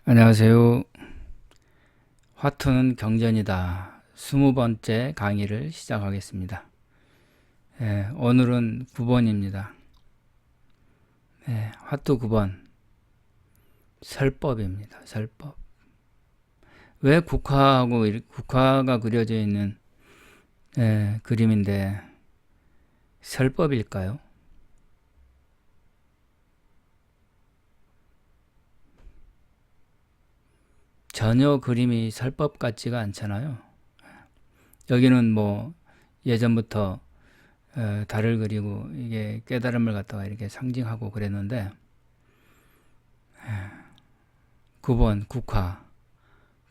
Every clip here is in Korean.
안녕하세요. 화투는 경전이다. 20번째 강의를 시작하겠습니다. 오늘은 9번입니다. 화투 9번 설법입니다. 설법. 왜 국화가 그려져 있는 그림인데 설법일까요? 전혀 그림이 설법 같지가 않잖아요. 여기는 뭐 예전부터 달을 그리고 이게 깨달음을 갖다가 이렇게 상징하고 그랬는데 9번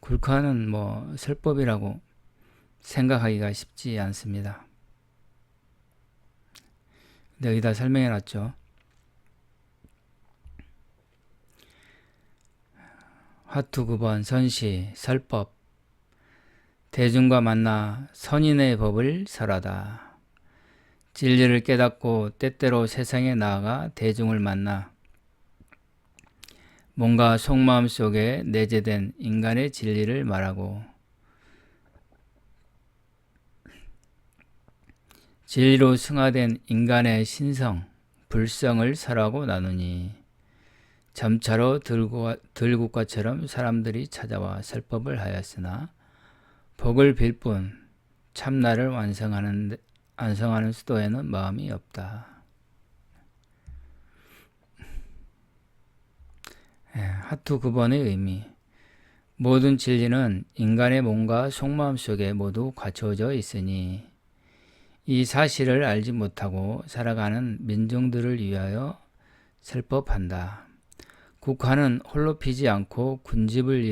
국화는 뭐 설법이라고 생각하기가 쉽지 않습니다. 근데 여기다 설명해 놨죠. 화투 9번 선시 설법 대중과 만나 선인의 법을 설하다. 진리를 깨닫고 때때로 세상에 나아가 대중을 만나 뭔가 속마음 속에 내재된 인간의 진리를 말하고 진리로 승화된 인간의 신성, 불성을 설하고 나누니 점차로 들국화처럼 사람들이 찾아와 설법을 하였으나 복을 빌 뿐 참나를 완성하는 수도에는 마음이 없다. 화투 9번의 의미. 모든 진리는 인간의 몸과 속마음 속에 모두 갖춰져 있으니 이 사실을 알지 못하고 살아가는 민중들을 위하여 설법한다. 국화는 홀로 피지 않고 군집을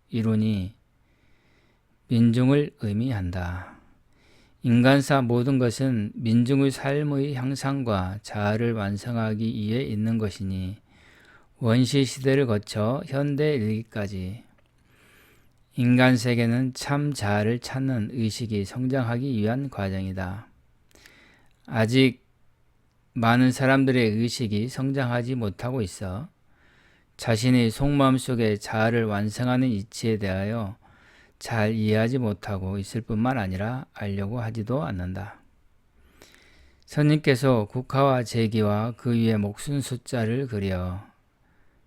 이루니 민중을 의미한다. 인간사 모든 것은 민중의 삶의 향상과 자아를 완성하기 위해 있는 것이니 원시 시대를 거쳐 현대 일기까지 인간 세계는 참 자아를 찾는 의식이 성장하기 위한 과정이다. 아직 많은 사람들의 의식이 성장하지 못하고 있어 자신의 속마음 속의 자아를 완성하는 이치에 대하여 잘 이해하지 못하고 있을 뿐만 아니라 알려고 하지도 않는다. 선님께서 국화와 제기와 그 위에 목순 숫자를 그려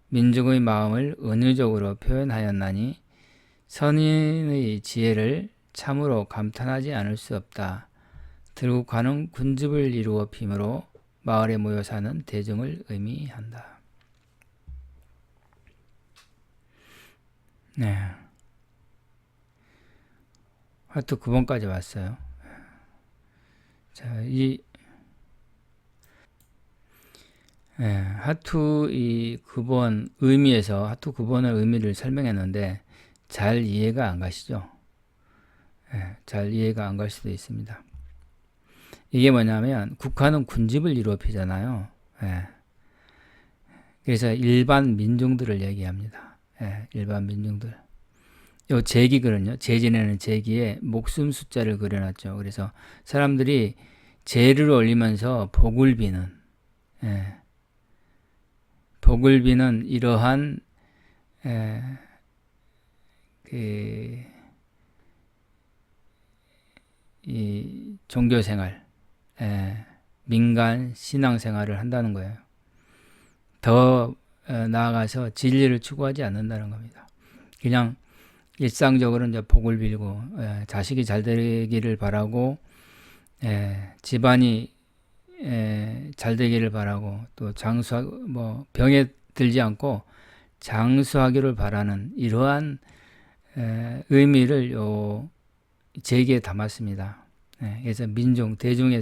민중의 마음을 은유적으로 표현하였나니 선인의 지혜를 참으로 감탄하지 않을 수 없다. 들국화는 군집을 이루어 핌으로 마을에 모여 사는 대중을 의미한다. 화투 9번까지 왔어요. 자, 화투 이 9번 의미에서 화투 9번의 의미를 설명했는데 잘 이해가 안 가시죠? 잘 이해가 안 갈 수도 있습니다. 이게 뭐냐면 국화는 군집을 이루어 피잖아요. 그래서 일반 민중들을 얘기합니다. 일반 민중들. 요 제기거든요. 제지내는 제기에 목숨 숫자를 그려놨죠. 그래서 사람들이 제를 올리면서 복을 비는 이러한 이 종교생활, 민간 신앙생활을 한다는 거예요. 더 나아가서 진리를 추구하지 않는다는 겁니다. 그냥 일상적으로 이제 복을 빌고 자식이 잘 되기를 바라고 집안이 잘 되기를 바라고 또 병에 들지 않고 장수하기를 바라는 이러한 의미를 제기에 담았습니다. 그래서 대중의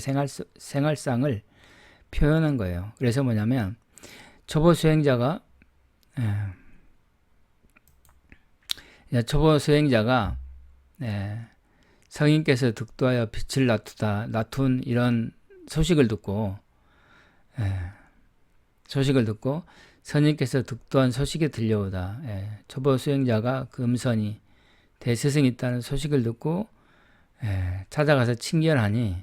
생활상을 표현한 거예요. 그래서 뭐냐면 초보 수행자가 성인께서 득도하여 빛을 나툰 이런 소식을 듣고 선인께서 득도한 소식이 들려오다. 초보 수행자가 그 음선이 대스승이 있다는 소식을 듣고 찾아가서 칭견하니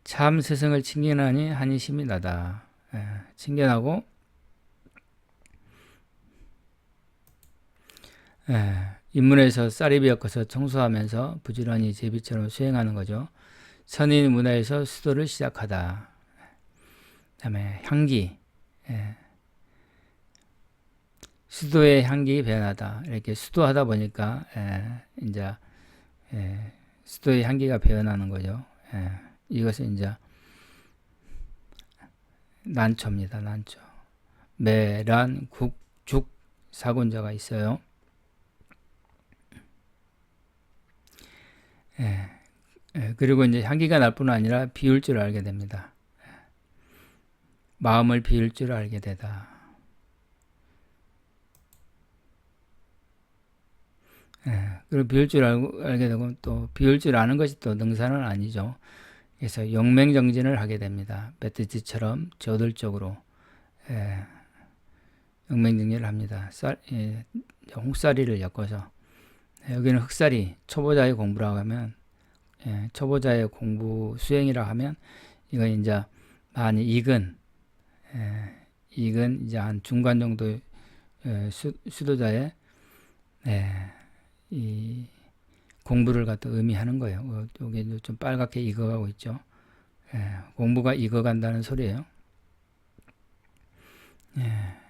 참 스승을 칭견하니 한이 심이 나다. 칭견하고 인문에서 쌀이 베어서 청소하면서 부지런히 제비처럼 수행하는 거죠. 선인 문화에서 수도를 시작하다. 그다음에 향기, 수도의 향기 배어나다. 이렇게 수도하다 보니까 이제 수도의 향기가 배어나는 거죠. 이것은 이제 난초입니다. 난초. 매란, 국, 죽, 사군자가 있어요. 그리고 이제 향기가 날 뿐 아니라 비울 줄 알게 됩니다. 마음을 비울 줄 알게 되다. 그리고 비울 줄 알게 되고 또 비울 줄 아는 것이 또 능사는 아니죠. 그래서 용맹정진을 하게 됩니다. 메뚜지처럼 저돌적으로 용맹정진을 합니다. 홍사리를 엮어서 여기는 흑사리, 초보자의 공부라고 하면 초보자의 공부 수행이라고 하면 이건 이제 많이 익은 이제 한 중간 정도 수도자의 이 공부를 갖다 의미하는 거예요. 여기 좀 빨갛게 익어가고 있죠. 공부가 익어간다는 소리예요.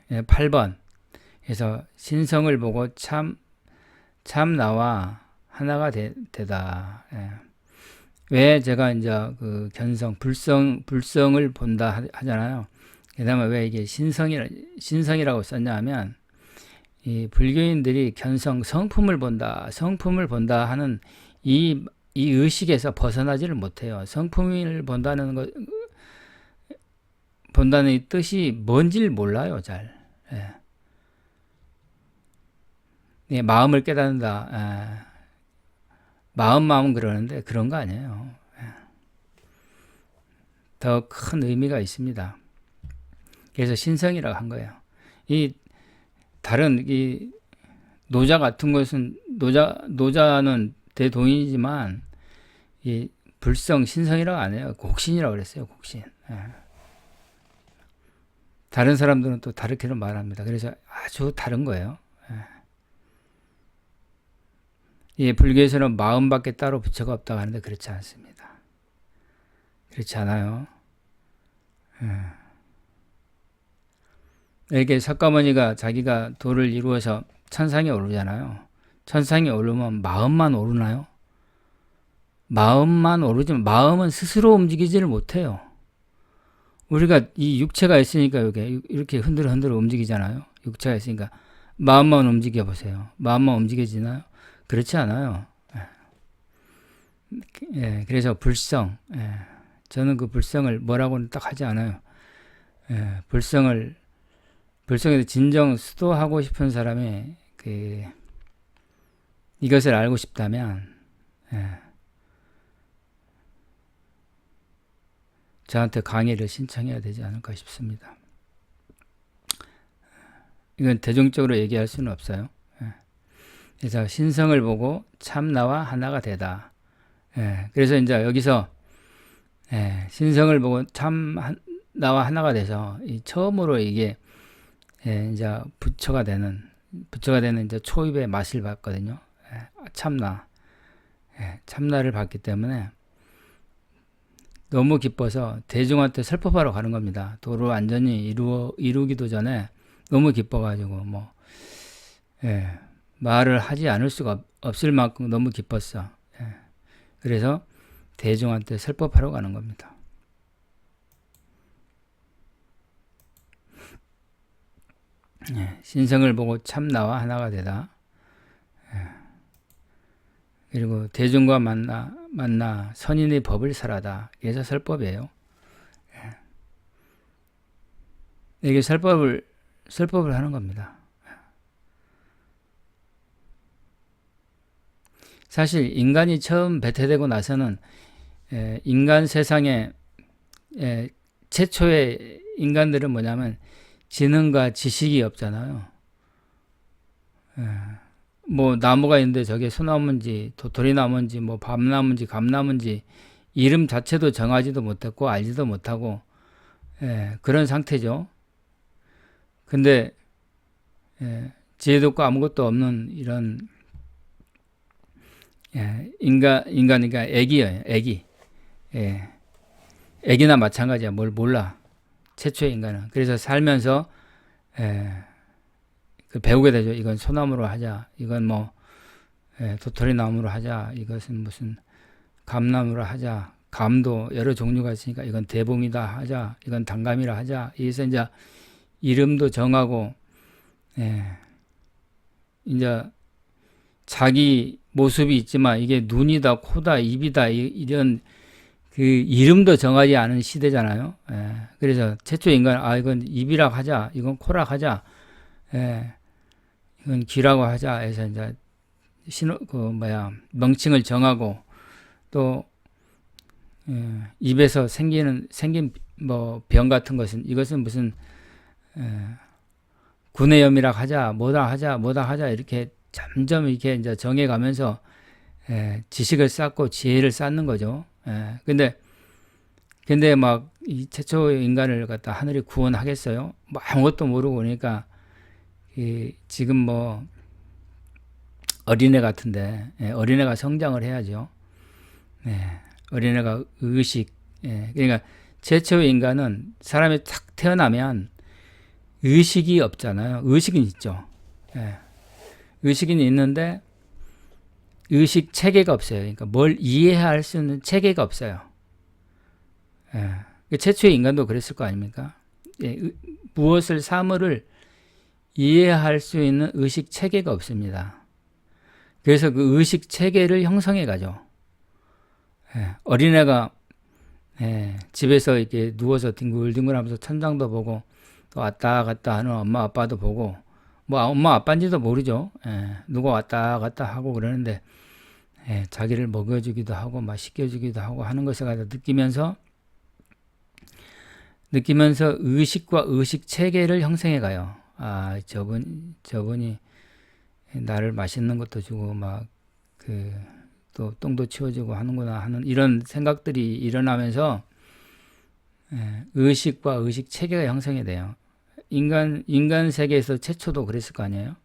8번. 그래서 신성을 보고 참 나와 하나가 되다. 왜 제가 이제 그 견성, 불성을 본다 하잖아요. 그다음에 왜 이게 신성이라고 썼냐 하면 이 불교인들이 견성, 성품을 본다 하는 이 의식에서 벗어나지를 못해요. 성품을 본다는 이 뜻이 뭔지를 몰라요, 잘. 마음을 깨닫는다. 마음은 그러는데 그런 거 아니에요. 더 큰 의미가 있습니다. 그래서 신성이라고 한 거예요. 다른 노자 같은 것은 노자는 대동이지만 이 불성 신성이라고 안 해요. 곡신이라고 그랬어요. 곡신. 다른 사람들은 또 다르게도 말합니다. 그래서 아주 다른 거예요. 불교에서는 마음밖에 따로 부처가 없다고 하는데 그렇지 않습니다. 그렇지 않아요. 이렇게 석가모니가 자기가 도를 이루어서 천상에 오르잖아요. 천상에 오르면 마음만 오르나요? 마음만 오르지만 마음은 스스로 움직이지를 못해요. 우리가 이 육체가 있으니까 이렇게 흔들어 움직이잖아요. 육체가 있으니까 마음만 움직여 보세요. 마음만 움직여지나요? 그렇지 않아요. 그래서 저는 그 불성을 뭐라고는 딱 하지 않아요. 불성에서 진정 수도하고 싶은 사람이 이것을 알고 싶다면 저한테 강의를 신청해야 되지 않을까 싶습니다. 이건 대중적으로 얘기할 수는 없어요. 그래서 신성을 보고 참 나와 하나가 되다. 그래서 이제 여기서 신성을 보고 참 나와 하나가 돼서 처음으로 이게 이제 부처가 되는 이제 초입의 맛을 봤거든요. 참나를 봤기 때문에 너무 기뻐서 대중한테 설법하러 가는 겁니다. 도를 완전히 이루기도 전에 너무 기뻐가지고 말을 하지 않을 수가 없을 만큼 너무 기뻤어. 그래서 대중한테 설법하러 가는 겁니다. 신성을 보고 참 나와 하나가 되다. 그리고 대중과 만나 선인의 법을 설하다. 그래서 설법이에요. 이게 설법을 하는 겁니다. 사실 인간이 처음 배태되고 나서는 인간 세상에 최초의 인간들은 뭐냐면 지능과 지식이 없잖아요. 뭐 나무가 있는데 저게 소나무인지 도토리나무인지 뭐 밤나무인지 감나무인지 이름 자체도 정하지도 못했고 알지도 못하고 그런 상태죠. 근데 지혜도 없고 아무것도 없는 이런 인간이니까 애기예요. 애기. 예. 애기나 마찬가지야. 뭘 몰라. 최초의 인간은. 그래서 살면서 그 배우게 되죠. 이건 소나무로 하자. 이건 뭐 도토리 나무로 하자. 이것은 무슨 감나무로 하자. 감도 여러 종류가 있으니까 이건 대봉이다 하자. 이건 단감이라 하자. 이래서 이제 이름도 정하고 이제 자기 모습이 있지만 이게 눈이다, 코다, 입이다 이런 그 이름도 정하지 않은 시대잖아요. 그래서 최초 인간 이건 입이라 하자, 이건 코라 하자, 이건 귀라고 하자 해서 이제 명칭을 정하고 또 입에서 생긴 뭐 병 같은 것은 이것은 무슨 구내염이라 하자, 뭐다 하자 이렇게 점점 이렇게 이제 정해가면서 지식을 쌓고 지혜를 쌓는 거죠. 근데 막 이 최초 인간을 갖다 하늘이 구원하겠어요? 뭐 아무것도 모르고 그러니까 지금 뭐 어린애 같은데 어린애가 성장을 해야죠. 어린애가 의식 그러니까 최초 인간은 사람이 탁 태어나면 의식이 없잖아요. 의식은 있죠. 의식은 있는데 의식 체계가 없어요. 그러니까 뭘 이해할 수 있는 체계가 없어요. 최초의 인간도 그랬을 거 아닙니까? 무엇을 사물을 이해할 수 있는 의식 체계가 없습니다. 그래서 그 의식 체계를 형성해 가죠. 어린애가 집에서 이렇게 누워서 뒹굴뒹굴하면서 천장도 보고 또 왔다 갔다 하는 엄마 아빠도 보고 뭐 엄마 아빠인지도 모르죠. 누가 왔다 갔다 하고 그러는데 자기를 먹여주기도 하고 막 씻겨주기도 하고 하는 것을 갖다 느끼면서 의식과 의식 체계를 형성해 가요. 저분이 나를 맛있는 것도 주고 막 또 똥도 치워주고 하는구나 하는 이런 생각들이 일어나면서 의식과 의식 체계가 형성이 돼요. 인간 세계에서 최초도 그랬을 거 아니에요?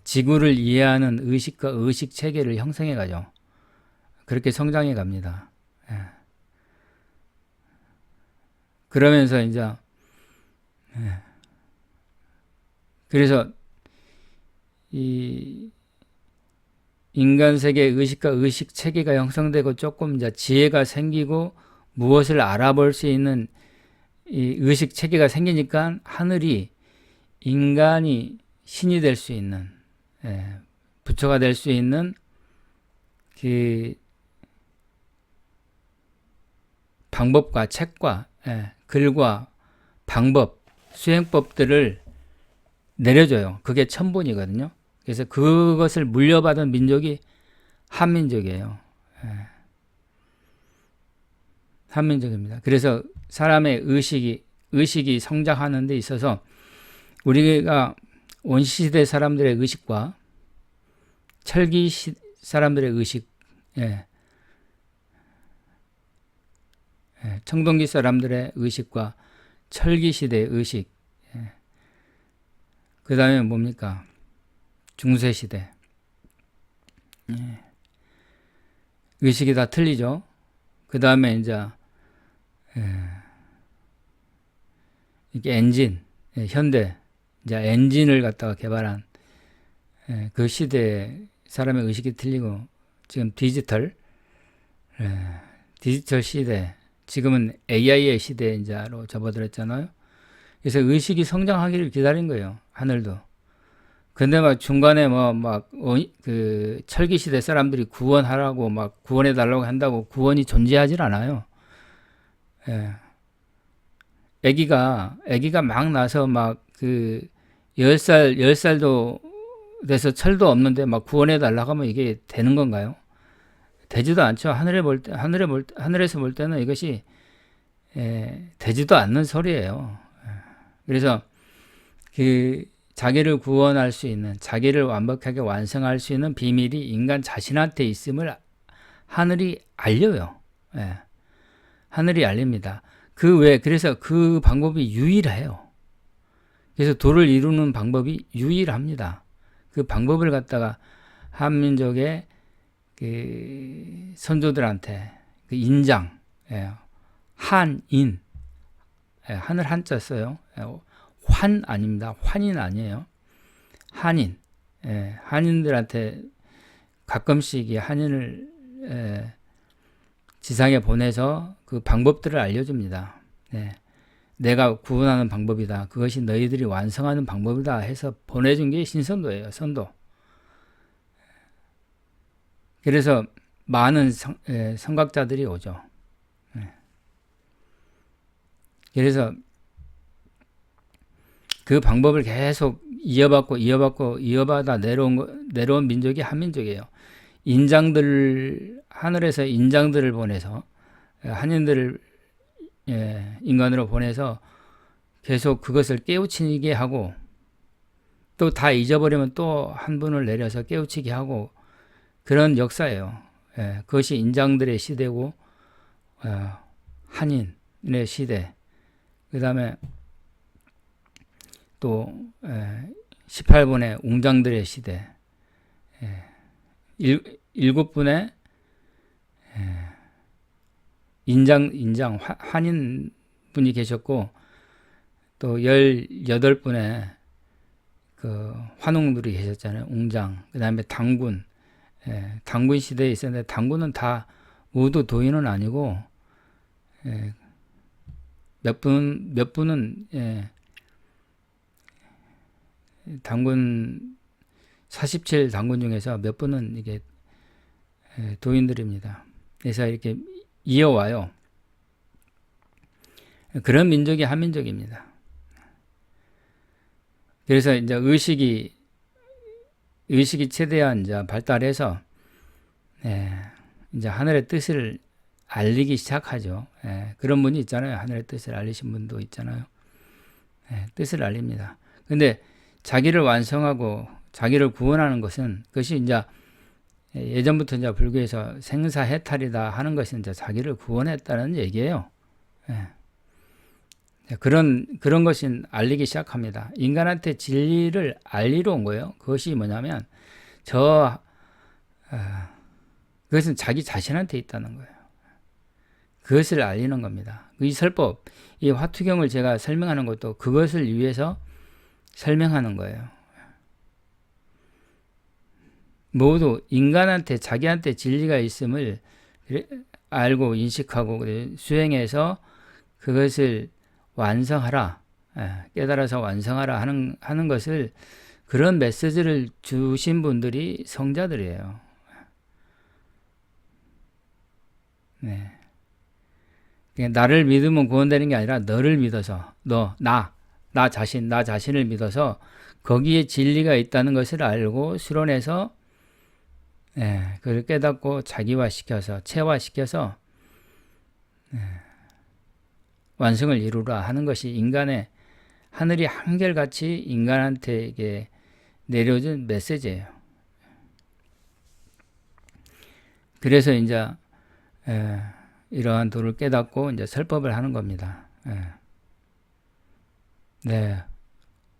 지구를 이해하는 의식과 의식 체계를 형성해 가죠. 그렇게 성장해 갑니다. 그러면서 이제 그래서 이 인간 세계의 의식과 의식 체계가 형성되고 조금 이제 지혜가 생기고 무엇을 알아볼 수 있는 이 의식 체계가 생기니까 하늘이 인간이 신이 될 수 있는 부처가 될 수 있는 그 방법과 책과 글과 방법, 수행법들을 내려줘요. 그게 천본이거든요. 그래서 그것을 물려받은 민족이 한민족이에요. 한민족입니다. 그래서 사람의 의식이 성장하는 데 있어서 우리가 원시시대 사람들의 의식과 철기 사람들의 의식, 청동기 사람들의 의식과 철기 시대의 의식, 그 다음에 뭡니까? 중세시대. 의식이 다 틀리죠. 그 다음에 이제 이게 엔진, 현대, 이제 엔진을 갖다가 개발한 그 시대에 사람의 의식이 틀리고 지금 디지털 시대, 지금은 AI의 시대에 이제로 접어들었잖아요. 그래서 의식이 성장하기를 기다린 거예요. 하늘도. 근데 막 중간에 그 철기 시대 사람들이 구원하라고 막 구원해 달라고 한다고 구원이 존재하질 않아요. 아기가 막 나서 막 그 10살도 돼서 철도 없는데 막 구원해 달라고 하면 이게 되는 건가요? 되지도 않죠. 하늘에서 볼 때는 이것이 되지도 않는 소리예요. 그래서 그 자기를 구원할 수 있는, 자기를 완벽하게 완성할 수 있는 비밀이 인간 자신한테 있음을 하늘이 알려요. 하늘이 알립니다. 그래서 그 방법이 유일해요. 그래서 도를 이루는 방법이 유일합니다. 그 방법을 갖다가 한민족의 그 선조들한테 그 인장, 한인, 하늘 한자 써요. 환 아닙니다. 환인 아니에요. 한인, 한인들한테 가끔씩 이 한인을 지상에 보내서 그 방법들을 알려줍니다. 내가 구원하는 방법이다. 그것이 너희들이 완성하는 방법이다 해서 보내준 게 신선도예요. 선도. 그래서 많은 선각자들이 오죠. 그래서 그 방법을 계속 이어받다 내려온 민족이 한민족이에요. 하늘에서 인장들을 보내서 한인들을 인간으로 보내서 계속 그것을 깨우치게 하고 또 다 잊어버리면 또 한 분을 내려서 깨우치게 하고 그런 역사예요. 그것이 인장들의 시대고 한인의 시대. 그 다음에 또 18분의 웅장들의 시대. 7분의 한인 분이 계셨고 또 18분의 그 환웅들이 계셨잖아요. 웅장. 그 다음에 당군. 당군 시대에 있었는데 당군은 다 모두 도인은 아니고 몇 분은 당군 47 당군 중에서 몇 분은 이게 도인들입니다. 그래서 이렇게 이어와요. 그런 민족이 한민족입니다. 그래서 이제 의식이 최대한 이제 발달해서 이제 하늘의 뜻을 알리기 시작하죠. 그런 분이 있잖아요. 하늘의 뜻을 알리신 분도 있잖아요. 뜻을 알립니다. 근데 자기를 완성하고 자기를 구원하는 것은 그것이 이제 예전부터 이제 불교에서 생사해탈이다 하는 것은 이제 자기를 구원했다는 얘기예요. 그런 것이 알리기 시작합니다. 인간한테 진리를 알리러 온 거예요. 그것이 뭐냐면 그것은 자기 자신한테 있다는 거예요. 그것을 알리는 겁니다. 이 설법, 이 화투경을 제가 설명하는 것도 그것을 위해서 설명하는 거예요. 모두 인간한테 자기한테 진리가 있음을 알고 인식하고 수행해서 그것을 완성하라, 깨달아서 완성하라 하는 것을 그런 메시지를 주신 분들이 성자들이에요. 나를 믿으면 구원되는 게 아니라 너를 믿어서 나 자신을 믿어서 거기에 진리가 있다는 것을 알고 수론해서 그걸 깨닫고 자기화시켜서 체화시켜서 완성을 이루라 하는 것이 인간의 하늘이 한결같이 인간한테 이게 내려준 메시지예요. 그래서 이제 이러한 도를 깨닫고 이제 설법을 하는 겁니다.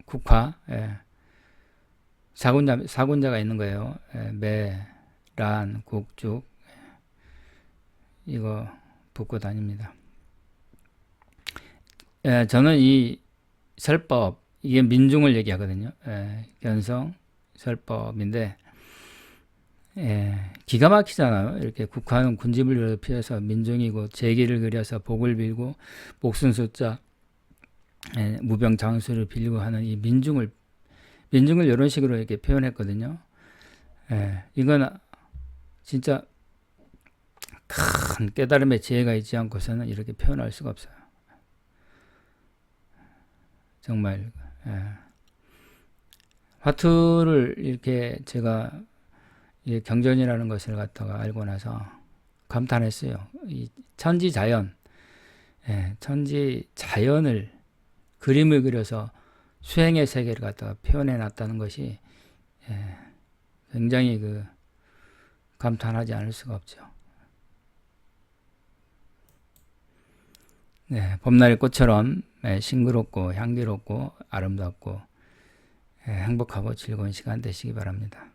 국화 사군자가 있는 거예요. 란, 국죽 이거 붙고 다닙니다. 저는 이 설법 이게 민중을 얘기하거든요. 견성 설법인데 기가 막히잖아요. 이렇게 국화는 군집을 피워서 민중이고 제기를 그려서 복을 빌고 목순 숫자 무병 장수를 빌리고 하는 이 민중을 이런 식으로 이렇게 표현했거든요. 이건 진짜 큰 깨달음의 지혜가 있지 않고서는 이렇게 표현할 수가 없어요. 정말 화투를 이렇게 제가 경전이라는 것을 갖다가 알고 나서 감탄했어요. 이 천지자연, 천지자연을 그림을 그려서 수행의 세계를 갖다가 표현해 놨다는 것이 굉장히 감탄하지 않을 수가 없죠. 봄날의 꽃처럼 싱그럽고 향기롭고 아름답고 행복하고 즐거운 시간 되시기 바랍니다.